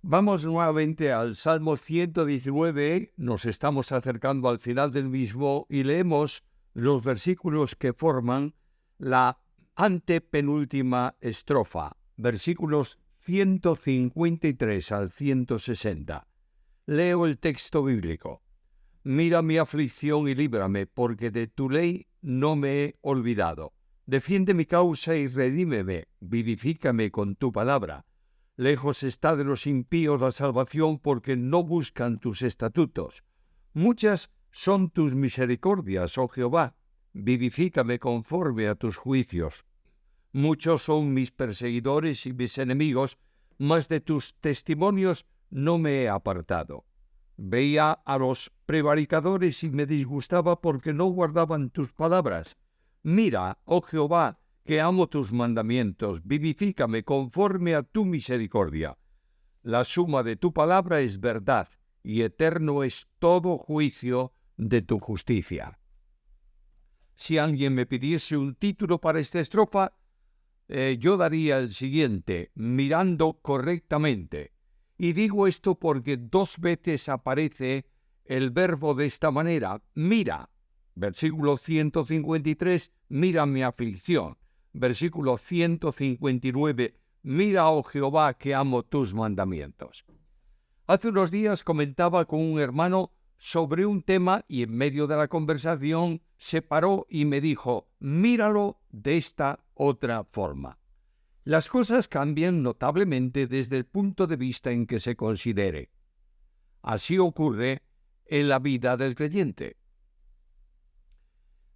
Vamos nuevamente al Salmo 119, nos estamos acercando al final del mismo y leemos los versículos que forman la antepenúltima estrofa, versículos 153 al 160. Leo el texto bíblico. Mira mi aflicción y líbrame, porque de tu ley no me he olvidado. Defiende mi causa y redímeme, vivifícame con tu palabra. Lejos está de los impíos la salvación, porque no buscan tus estatutos. Muchas son tus misericordias, oh Jehová, vivifícame conforme a tus juicios. Muchos son mis perseguidores y mis enemigos, mas de tus testimonios no me he apartado. Veía a los prevaricadores y me disgustaba porque no guardaban tus palabras. Mira, oh Jehová, que amo tus mandamientos, vivifícame conforme a tu misericordia. La suma de tu palabra es verdad, y eterno es todo juicio de tu justicia. Si alguien me pidiese un título para esta estrofa, yo daría el siguiente: mirando correctamente. Y digo esto porque dos veces aparece el verbo de esta manera: mira. Versículo 153, mira mi aflicción. Versículo 159, mira, oh Jehová, que amo tus mandamientos. Hace unos días comentaba con un hermano sobre un tema y en medio de la conversación se paró y me dijo: míralo de esta otra forma. Las cosas cambian notablemente desde el punto de vista en que se considere. Así ocurre en la vida del creyente.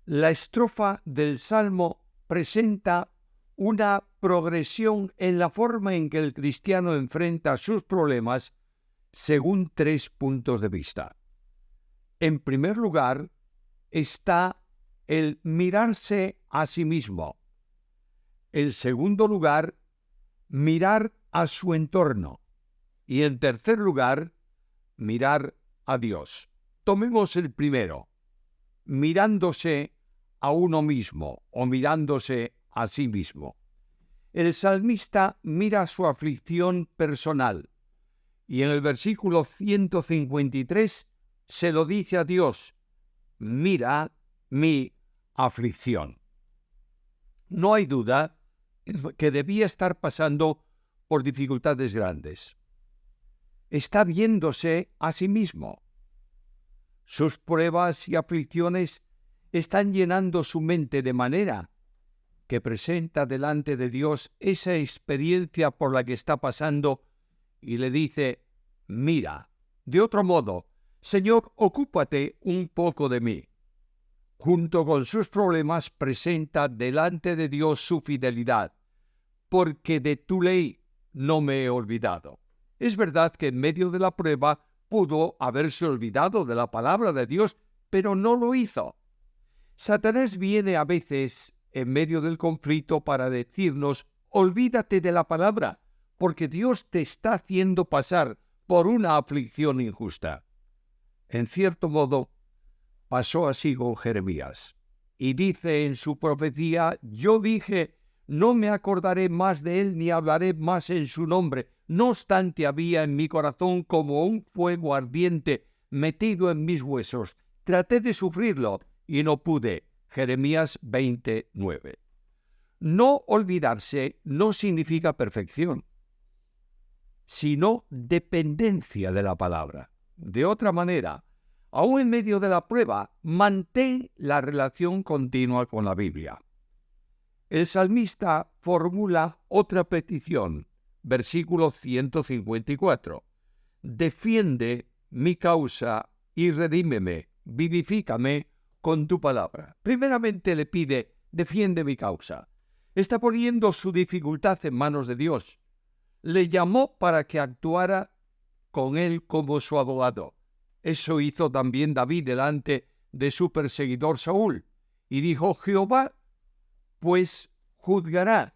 La estrofa del Salmo presenta una progresión en la forma en que el cristiano enfrenta sus problemas según tres puntos de vista. En primer lugar está el mirarse a sí mismo. En segundo lugar, mirar a su entorno. Y en tercer lugar, mirar a Dios. Tomemos el primero, mirándose a uno mismo o mirándose a sí mismo. El salmista mira su aflicción personal y en el versículo 153 se lo dice a Dios: mira mi aflicción. No hay duda que debía estar pasando por dificultades grandes. Está viéndose a sí mismo. Sus pruebas y aflicciones están llenando su mente de manera que presenta delante de Dios esa experiencia por la que está pasando y le dice: mira. De otro modo: Señor, ocúpate un poco de mí. Junto con sus problemas presenta delante de Dios su fidelidad, porque de tu ley no me he olvidado. Es verdad que en medio de la prueba pudo haberse olvidado de la palabra de Dios, pero no lo hizo. Satanás viene a veces en medio del conflicto para decirnos: olvídate de la palabra, porque Dios te está haciendo pasar por una aflicción injusta. En cierto modo, pasó así con Jeremías. Y dice en su profecía: yo dije, no me acordaré más de él ni hablaré más en su nombre. No obstante, había en mi corazón como un fuego ardiente metido en mis huesos. Traté de sufrirlo y no pude. Jeremías 29. No olvidarse no significa perfección, sino dependencia de la palabra. De otra manera, aún en medio de la prueba, mantén la relación continua con la Biblia. El salmista formula otra petición, versículo 154. Defiende mi causa y redímeme, vivifícame con tu palabra. Primeramente le pide: defiende mi causa. Está poniendo su dificultad en manos de Dios. Le llamó para que actuara con él como su abogado. Eso hizo también David delante de su perseguidor Saúl. Y dijo: Jehová pues juzgará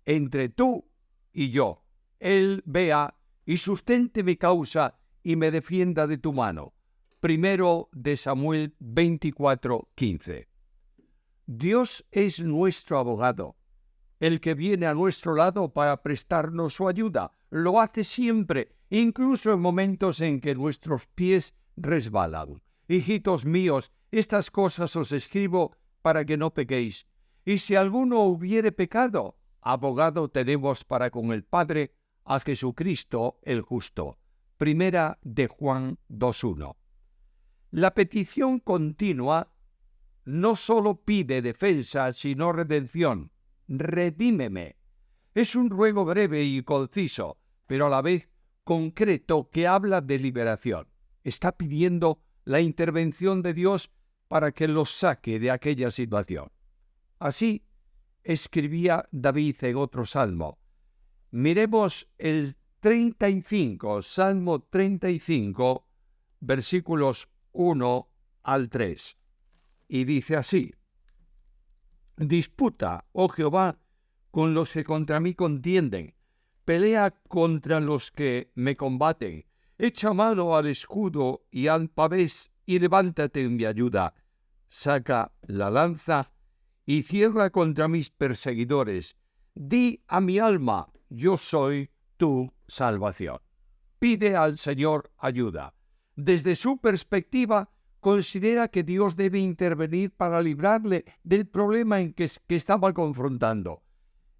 entre tú y yo. Él vea y sustente mi causa y me defienda de tu mano. Primero de Samuel 24:15. Dios es nuestro abogado. el que viene a nuestro lado para prestarnos su ayuda. Lo hace siempre, incluso en momentos en que nuestros pies resbalan. Hijitos míos, estas cosas os escribo para que no pequéis. Y si alguno hubiere pecado, abogado tenemos para con el Padre, a Jesucristo el justo. Primera de Juan 2:1. La petición continua no solo pide defensa, sino redención. Redímeme. Es un ruego breve y conciso, pero a la vez concreto que habla de liberación. Está pidiendo la intervención de Dios para que los saque de aquella situación. Así escribía David en otro salmo. Miremos el 35, Salmo 35, versículos 1 al 3. Y dice así: Disputa, oh Jehová, con los que contra mí contienden. Pelea contra los que me combaten. Echa mano al escudo y al pavés y levántate en mi ayuda. Saca la lanza y cierra contra mis perseguidores. Di a mi alma, yo soy tu salvación. Pide al Señor ayuda. Desde su perspectiva, considera que Dios debe intervenir para librarle del problema en que estaba confrontando.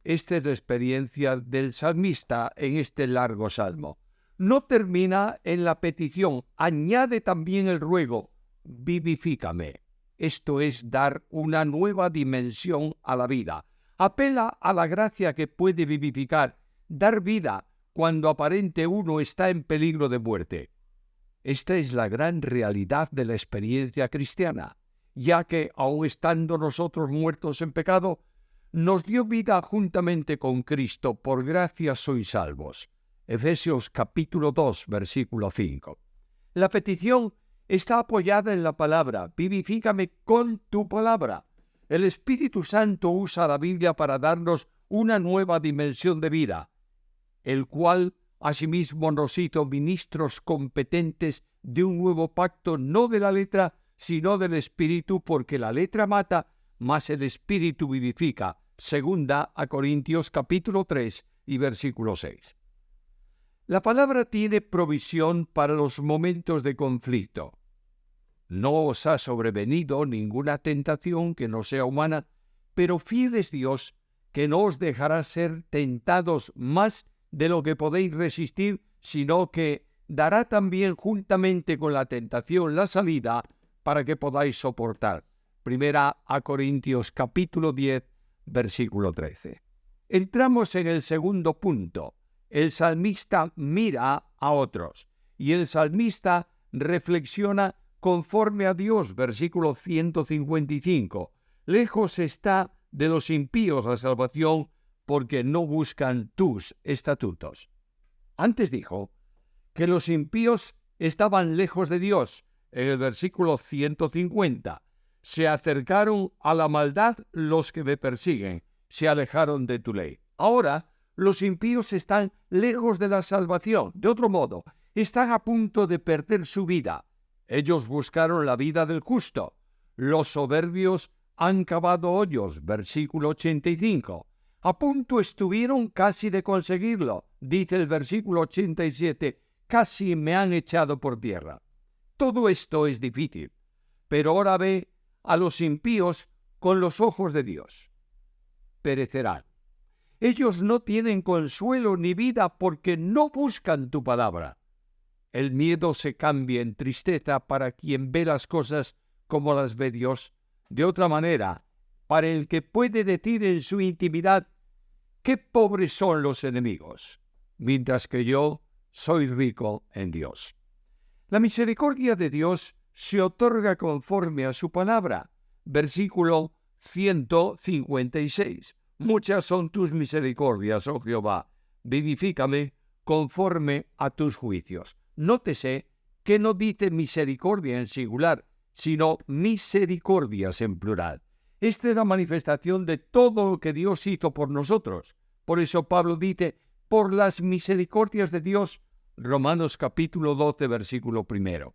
Esta es la experiencia del salmista en este largo salmo. No termina en la petición, añade también el ruego: vivifícame. Esto es dar una nueva dimensión a la vida. Apela a la gracia que puede vivificar, dar vida cuando aparente uno está en peligro de muerte. Esta es la gran realidad de la experiencia cristiana, ya que, aun estando nosotros muertos en pecado, nos dio vida juntamente con Cristo. Por gracia sois salvos. Efesios capítulo 2, versículo 5. La petición está apoyada en la palabra: vivifícame con tu palabra. El Espíritu Santo usa la Biblia para darnos una nueva dimensión de vida, el cual asimismo nos hizo ministros competentes de un nuevo pacto, no de la letra, sino del Espíritu, porque la letra mata, mas el Espíritu vivifica. Segunda a Corintios capítulo 3 y versículo 6. La palabra tiene provisión para los momentos de conflicto. No os ha sobrevenido ninguna tentación que no sea humana, pero fiel es Dios, que no os dejará ser tentados más de lo que podéis resistir, sino que dará también juntamente con la tentación la salida para que podáis soportar. Primera a Corintios capítulo 10, versículo 13. Entramos en el segundo punto. El salmista mira a otros y el salmista reflexiona conforme a Dios. Versículo 155. Lejos está de los impíos la salvación, porque no buscan tus estatutos. Antes dijo que los impíos estaban lejos de Dios. En el versículo 150, se acercaron a la maldad los que me persiguen, se alejaron de tu ley. Ahora, los impíos están lejos de la salvación. De otro modo, están a punto de perder su vida. Ellos buscaron la vida del justo. Los soberbios han cavado hoyos. Versículo 85. A punto estuvieron casi de conseguirlo. Dice el versículo 87, casi me han echado por tierra. Todo esto es difícil, pero ahora ve a los impíos con los ojos de Dios. Perecerán. Ellos no tienen consuelo ni vida porque no buscan tu palabra. El miedo se cambia en tristeza para quien ve las cosas como las ve Dios. De otra manera, para el que puede decir en su intimidad: qué pobres son los enemigos, mientras que yo soy rico en Dios. La misericordia de Dios se otorga conforme a su palabra. Versículo 156. Muchas son tus misericordias, oh Jehová, vivifícame conforme a tus juicios. Nótese que no dice misericordia en singular, sino misericordias en plural. Esta es la manifestación de todo lo que Dios hizo por nosotros. Por eso Pablo dice: por las misericordias de Dios, Romanos capítulo 12, versículo 1.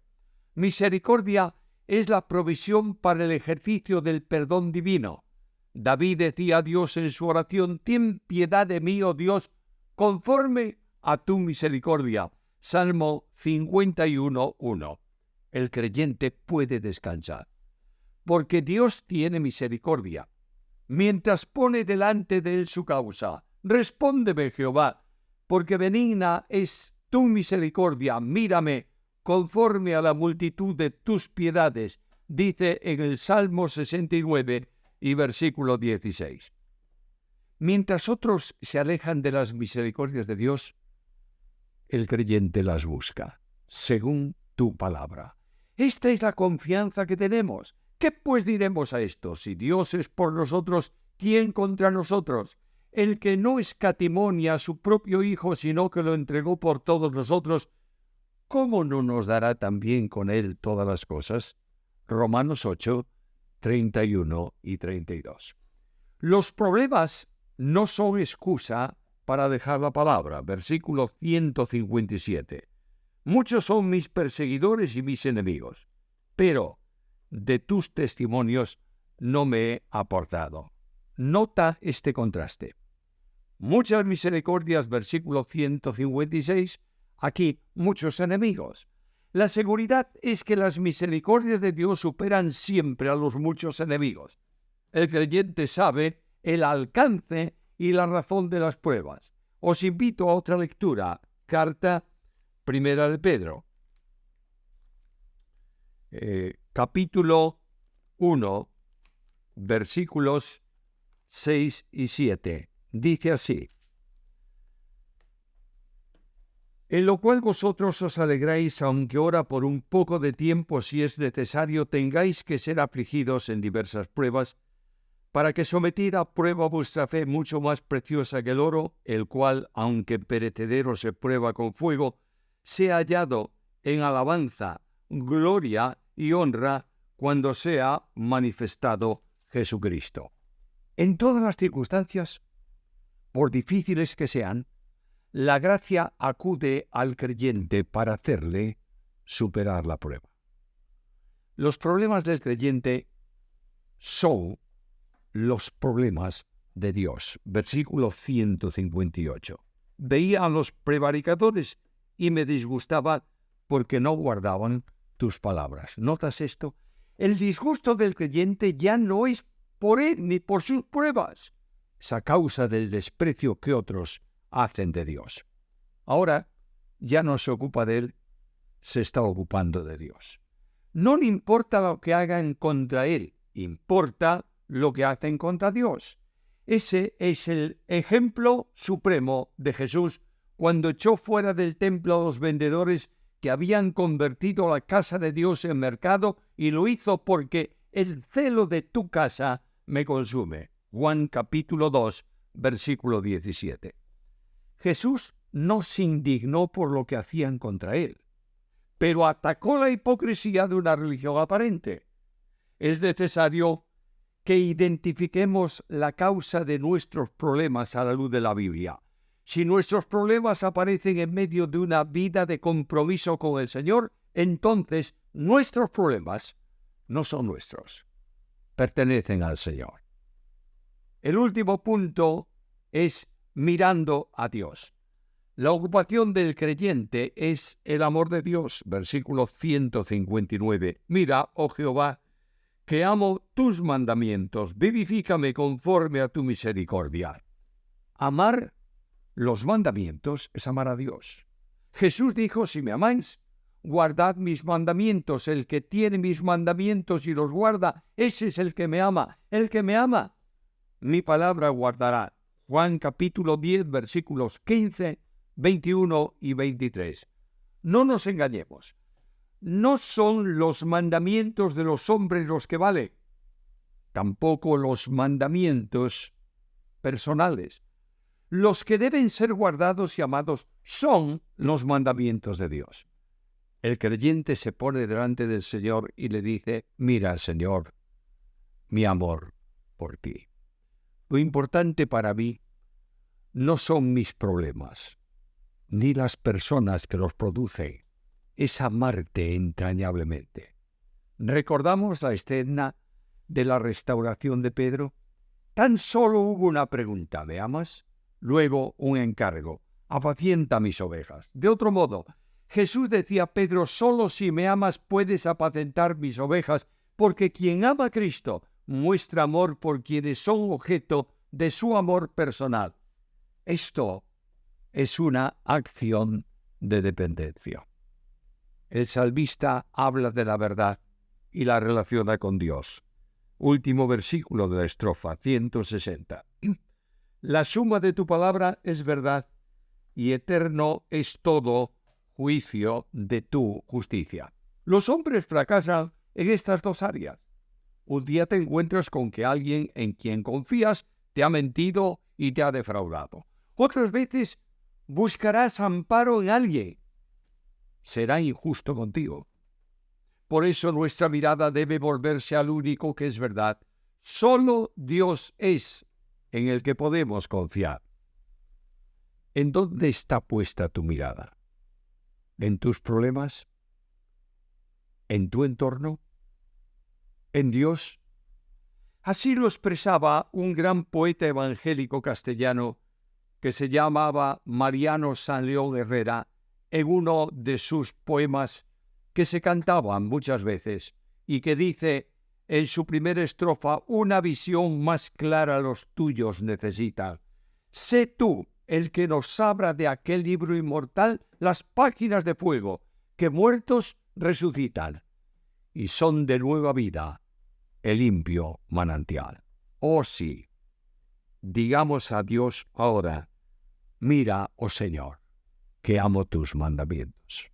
Misericordia es la provisión para el ejercicio del perdón divino. David decía a Dios en su oración: ten piedad de mí, oh Dios, conforme a tu misericordia. Salmo 51:1. El creyente puede descansar, porque Dios tiene misericordia. Mientras pone delante de él su causa, respóndeme, Jehová, porque benigna es tu misericordia. Mírame conforme a la multitud de tus piedades, dice en el Salmo 69 y versículo 16. Mientras otros se alejan de las misericordias de Dios, el creyente las busca, según tu palabra. Esta es la confianza que tenemos. ¿Qué pues diremos a esto? Si Dios es por nosotros, ¿quién contra nosotros? El que no escatimó ni a su propio Hijo, sino que lo entregó por todos nosotros, ¿cómo no nos dará también con él todas las cosas? Romanos 8, 31 y 32. Los problemas no son excusa para dejar la palabra. Versículo 157. Muchos son mis perseguidores y mis enemigos, pero de tus testimonios no me he apartado. Nota este contraste. Muchas misericordias, versículo 156, aquí muchos enemigos. La seguridad es que las misericordias de Dios superan siempre a los muchos enemigos. El creyente sabe el alcance y la razón de las pruebas. Os invito a otra lectura, carta primera de Pedro, capítulo 1, versículos 6 y 7. Dice así: en lo cual vosotros os alegráis, aunque ahora por un poco de tiempo, si es necesario, tengáis que ser afligidos en diversas pruebas, para que sometida a prueba vuestra fe, mucho más preciosa que el oro, el cual, aunque perecedero se prueba con fuego, sea hallado en alabanza, gloria y honra cuando sea manifestado Jesucristo. En todas las circunstancias, por difíciles que sean, la gracia acude al creyente para hacerle superar la prueba. Los problemas del creyente son los problemas de Dios. Versículo 158. Veía a los prevaricadores y me disgustaba porque no guardaban tus palabras. ¿Notas esto? El disgusto del creyente ya no es por él ni por sus pruebas. Es a causa del desprecio que otros hacen de Dios. Ahora ya no se ocupa de él, se está ocupando de Dios. No le importa lo que hagan contra él, importa lo que hacen contra Dios. Ese es el ejemplo supremo de Jesús cuando echó fuera del templo a los vendedores que habían convertido la casa de Dios en mercado, y lo hizo porque el celo de tu casa me consume. Juan capítulo 2, versículo 17. Jesús no se indignó por lo que hacían contra él, pero atacó la hipocresía de una religión aparente. Es necesario que identifiquemos la causa de nuestros problemas a la luz de la Biblia. Si nuestros problemas aparecen en medio de una vida de compromiso con el Señor, entonces nuestros problemas no son nuestros, pertenecen al Señor. El último punto es mirando a Dios. La ocupación del creyente es el amor de Dios. Versículo 159. Mira, oh Jehová, que amo tus mandamientos, vivifícame conforme a tu misericordia. Amar los mandamientos es amar a Dios. Jesús dijo: si me amáis, guardad mis mandamientos. El que tiene mis mandamientos y los guarda, ese es el que me ama. El que me ama, mi palabra guardará. Juan capítulo 10, versículos 15, 21 y 23. No nos engañemos. No son los mandamientos de los hombres los que valen, tampoco los mandamientos personales. Los que deben ser guardados y amados son los mandamientos de Dios. El creyente se pone delante del Señor y le dice: mira, Señor, mi amor por ti. Lo importante para mí no son mis problemas, ni las personas que los producen, es amarte entrañablemente. ¿Recordamos la escena de la restauración de Pedro? Tan solo hubo una pregunta: ¿me amas? Luego un encargo: apacienta mis ovejas. De otro modo, Jesús decía a Pedro: solo si me amas puedes apacentar mis ovejas, porque quien ama a Cristo muestra amor por quienes son objeto de su amor personal. Esto es una acción de dependencia. El salmista habla de la verdad y la relaciona con Dios. Último versículo de la estrofa 160. La suma de tu palabra es verdad, y eterno es todo juicio de tu justicia. Los hombres fracasan en estas dos áreas. Un día te encuentras con que alguien en quien confías te ha mentido y te ha defraudado. Otras veces buscarás amparo en alguien. Será injusto contigo. Por eso nuestra mirada debe volverse al único que es verdad. Solo Dios es en el que podemos confiar. ¿En dónde está puesta tu mirada? ¿En tus problemas? ¿En tu entorno? ¿En Dios? Así lo expresaba un gran poeta evangélico castellano que se llamaba Mariano San León Herrera en uno de sus poemas que se cantaban muchas veces y que dice en su primera estrofa: una visión más clara los tuyos necesitan. Sé tú el que nos abra de aquel libro inmortal las páginas de fuego que muertos resucitan y son de nueva vida el limpio manantial. Oh sí, digamos a Dios ahora: mira, oh Señor, que amo tus mandamientos.